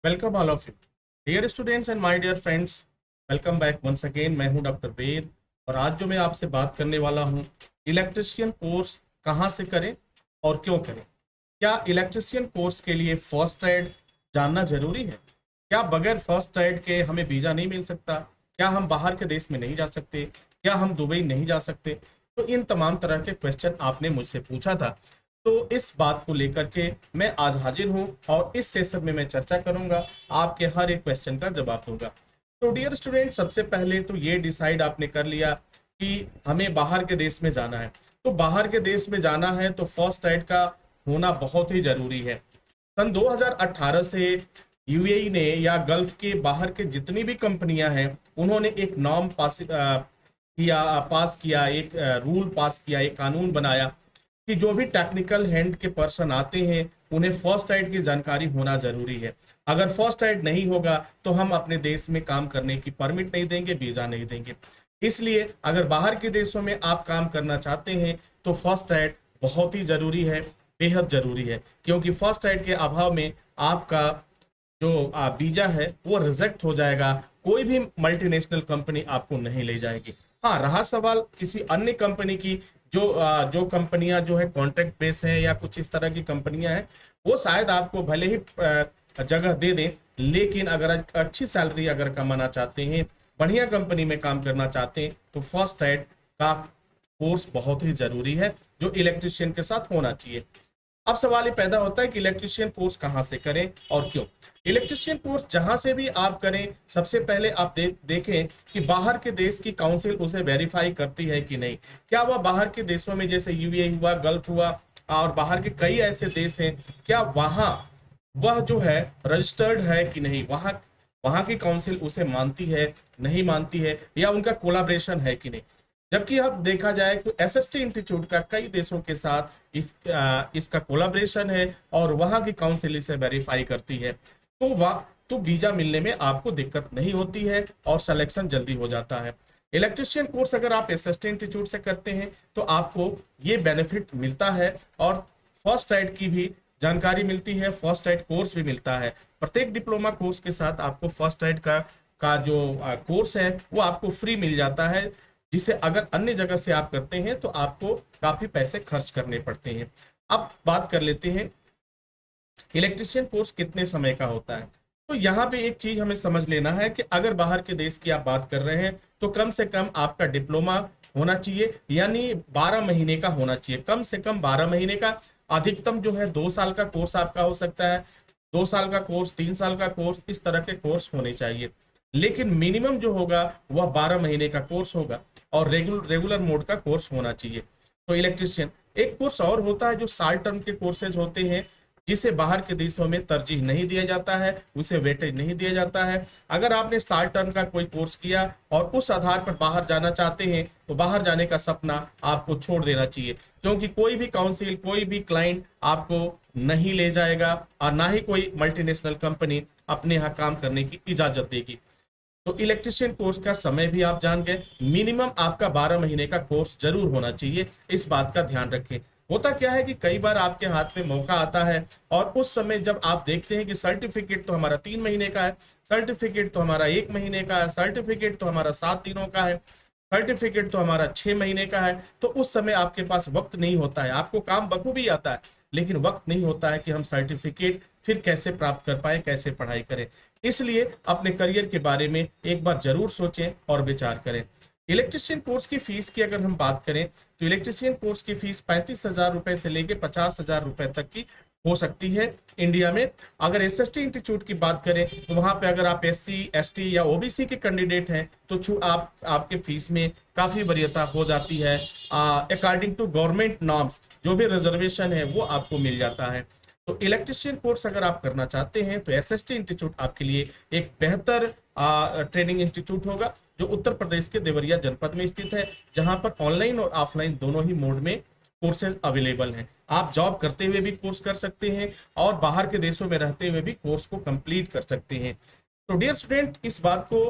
Welcome all of you dear students and my dear friends. Welcome back once again. मैं हूं doctor वेद और आज जो मैं आपसे बात करने वाला हूं, इलेक्ट्रिशियन कोर्स कहां से करें और क्यों करें। क्या इलेक्ट्रिशियन कोर्स के लिए फर्स्ट एड जानना जरूरी है? क्या बगैर फर्स्ट एड के हमें वीजा नहीं मिल सकता? क्या हम बाहर के देश में नहीं जा सकते? क्या हम दुबई नहीं जा सकते? तो इन तमाम तरह के क्वेश्चन आपने मुझसे पूछा था। तो इस बात को लेकर के मैं आज हाजिर हूं और इस सेशन में मैं चर्चा करूंगा, आपके हर एक क्वेश्चन का जवाब दूंगा। तो डियर स्टूडेंट, सबसे पहले तो ये डिसाइड आपने कर लिया कि हमें बाहर के देश में जाना है। तो बाहर के देश में जाना है तो फर्स्ट एड का होना बहुत ही जरूरी है। सन 2018 से यूएई ने या गल्फ के बाहर के जितनी भी कंपनियां हैं, उन्होंने एक नॉर्म पास किया, एक रूल पास किया, एक कानून बनाया कि जो भी टेक्निकल हैंड के पर्सन आते हैं उन्हें फर्स्ट एड की जानकारी होना जरूरी है। अगर फर्स्ट एड नहीं होगा तो हम अपने देश में काम करने की परमिट नहीं देंगे, वीजा नहीं देंगे। इसलिए अगर बाहर के देशों में आप काम करना चाहते हैं तो फर्स्ट एड बहुत ही जरूरी है, बेहद जरूरी है, क्योंकि फर्स्ट एड के अभाव में आपका जो वीजा है वो रिजेक्ट हो जाएगा। कोई भी मल्टीनेशनल कंपनी आपको नहीं ले जाएगी। हाँ, रहा सवाल किसी अन्य कंपनी की, जो कंपनियां जो है कॉन्ट्रैक्ट बेस है या कुछ इस तरह की कंपनियां हैं, वो शायद आपको भले ही जगह दे दें, लेकिन अगर अच्छी सैलरी अगर कमाना चाहते हैं, बढ़िया कंपनी में काम करना चाहते हैं, तो फर्स्ट एड का कोर्स बहुत ही जरूरी है जो इलेक्ट्रिशियन के साथ होना चाहिए। अब सवाल ये पैदा होता है कि इलेक्ट्रिशियन कोर्स कहां से करें और क्यों। इलेक्ट्रिशियन कोर्स जहां से भी आप करें, सबसे पहले आप देखें कि बाहर के देश की काउंसिल उसे वेरीफाई करती है कि नहीं। क्या वह बाहर के देशों में, जैसे यूएई हुआ, गल्फ हुआ और बाहर के कई ऐसे देश हैं, क्या वहां वह जो है रजिस्टर्ड है कि नहीं, वहां वहां की काउंसिल उसे मानती है, नहीं मानती है, या उनका कोलाब्रेशन है कि नहीं। जबकि अब देखा जाए तो एसएसटी इंस्टीट्यूट का कई देशों के साथ इसका कोलाब्रेशन है और वहां की काउंसिल इसे वेरीफाई करती है। तो वह तो वीजा मिलने में आपको दिक्कत नहीं होती है और सिलेक्शन जल्दी हो जाता है। इलेक्ट्रिशियन कोर्स अगर आप एसएसटी इंस्टीट्यूट से करते हैं तो आपको ये बेनिफिट मिलता है और फर्स्ट एड की भी जानकारी मिलती है, फर्स्ट एड कोर्स भी मिलता है। प्रत्येक डिप्लोमा कोर्स के साथ आपको फर्स्ट एड का जो कोर्स है वो आपको फ्री मिल जाता है, जिसे अगर अन्य जगह से आप करते हैं तो आपको काफी पैसे खर्च करने पड़ते हैं। अब बात कर लेते हैं इलेक्ट्रिशियन कोर्स कितने समय का होता है। तो यहाँ पे एक चीज हमें समझ लेना है कि अगर बाहर के देश की आप बात कर रहे हैं तो कम से कम आपका डिप्लोमा होना चाहिए, यानी 12 महीने का होना चाहिए, कम से कम 12 महीने का। अधिकतम जो है 2 साल का कोर्स आपका हो सकता है, 2 साल का कोर्स, 3 साल का कोर्स, इस तरह के कोर्स होने चाहिए। लेकिन मिनिमम जो होगा वह 12 महीने का कोर्स होगा और रेगुलर मोड का कोर्स होना चाहिए। तो इलेक्ट्रिशियन एक कोर्स और होता है जो शॉर्ट टर्म के कोर्सेज होते हैं, जिसे बाहर के देशों में तरजीह नहीं दिया जाता है, उसे वेटेज नहीं दिया जाता है। अगर आपने शॉर्ट टर्म का कोई कोर्स किया और उस आधार पर बाहर जाना चाहते हैं तो बाहर जाने का सपना आपको छोड़ देना चाहिए, क्योंकि कोई भी काउंसिल, कोई भी क्लाइंट आपको नहीं ले जाएगा और ना ही कोई मल्टीनेशनल कंपनी अपने यहाँ काम करने की इजाजत देगी। तो इलेक्ट्रिशियन कोर्स का समय भी आप जान गए, मिनिमम आपका 12 महीने का कोर्स जरूर होना चाहिए, इस बात का ध्यान रखें। होता क्या है कि कई बार आपके हाथ में मौका आता है और उस समय जब आप देखते हैं कि सर्टिफिकेट तो हमारा 3 महीने का है, सर्टिफिकेट तो हमारा 1 महीने का है, सर्टिफिकेट तो हमारा 7 दिनों का है, सर्टिफिकेट तो हमारा 6 महीने का है, तो उस समय आपके पास वक्त नहीं होता है। आपको काम बखूबी आता है लेकिन वक्त नहीं होता है कि हम सर्टिफिकेट फिर कैसे प्राप्त कर पाए, कैसे पढ़ाई करें। इसलिए अपने करियर के बारे में एक बार जरूर सोचें और विचार करें। इलेक्ट्रिशियन कोर्स की फीस की अगर हम बात करें तो इलेक्ट्रिशियन कोर्स की फीस 35,000 रुपए से लेके 50,000 रुपए तक की हो सकती है इंडिया में। अगर एसएसटी इंस्टीट्यूट की बात करें तो वहां पे अगर आप एससी, एसटी या ओबीसी के कैंडिडेट हैं तो आपके फीस में काफी वरीयता हो जाती है। अकॉर्डिंग टू गवर्नमेंट नॉर्म्स जो भी रिजर्वेशन है वो आपको मिल जाता है। तो इलेक्ट्रिशियन कोर्स अगर आप करना चाहते हैं तो एसएसटी इंस्टीट्यूट आपके लिए एक बेहतर ट्रेनिंग इंस्टीट्यूट होगा, जो उत्तर प्रदेश के देवरिया जनपद में स्थित है, जहां पर ऑनलाइन और ऑफलाइन दोनों ही मोड में कोर्सेज अवेलेबल हैं। आप जॉब करते हुए भी कोर्स कर सकते हैं और बाहर के देशों में रहते हुए भी कोर्स को कंप्लीट कर सकते हैं। तो डियर स्टूडेंट, इस बात को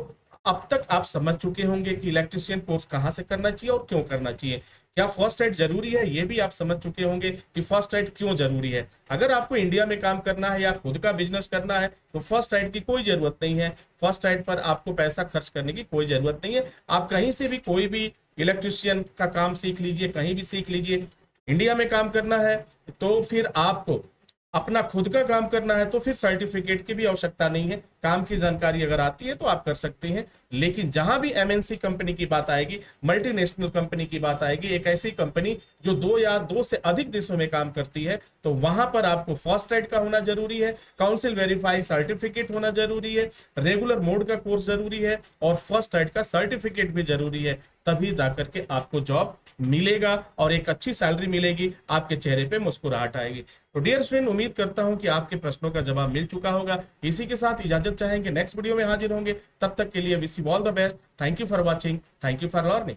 अब तक आप समझ चुके होंगे कि इलेक्ट्रिशियन कोर्स कहां से करना चाहिए और क्यों करना चाहिए। क्या फर्स्ट एड जरूरी है, ये भी आप समझ चुके होंगे कि फर्स्ट एड क्यों जरूरी है। अगर आपको इंडिया में काम करना है या खुद का बिजनेस करना है तो फर्स्ट एड की कोई जरूरत नहीं है। फर्स्ट एड पर आपको पैसा खर्च करने की कोई जरूरत नहीं है। आप कहीं से भी कोई भी इलेक्ट्रिशियन का काम सीख लीजिए, कहीं भी सीख लीजिए। इंडिया में काम करना है तो फिर आपको अपना खुद का काम करना है तो फिर सर्टिफिकेट की भी आवश्यकता नहीं है। काम की जानकारी अगर आती है तो आप कर सकते हैं। लेकिन जहां भी एमएनसी कंपनी की बात आएगी, मल्टीनेशनल कंपनी की बात आएगी, एक ऐसी कंपनी जो 2 या 2 से अधिक देशों में काम करती है, तो वहां पर आपको फर्स्ट एड का होना जरूरी है, काउंसिल वेरीफाई सर्टिफिकेट होना जरूरी है, रेगुलर मोड का कोर्स जरूरी है और फर्स्ट एड का सर्टिफिकेट भी जरूरी है। तभी जाकर के आपको जॉब मिलेगा और एक अच्छी सैलरी मिलेगी, आपके चेहरे पे मुस्कुराहट आएगी। तो डियर स्टूडेंट, उम्मीद करता हूं कि आपके प्रश्नों का जवाब मिल चुका होगा। इसी के साथ इजाजत चाहेंगे, नेक्स्ट वीडियो में हाजिर होंगे। तब तक के लिए wish you all the best. Thank you for watching, thank you for learning.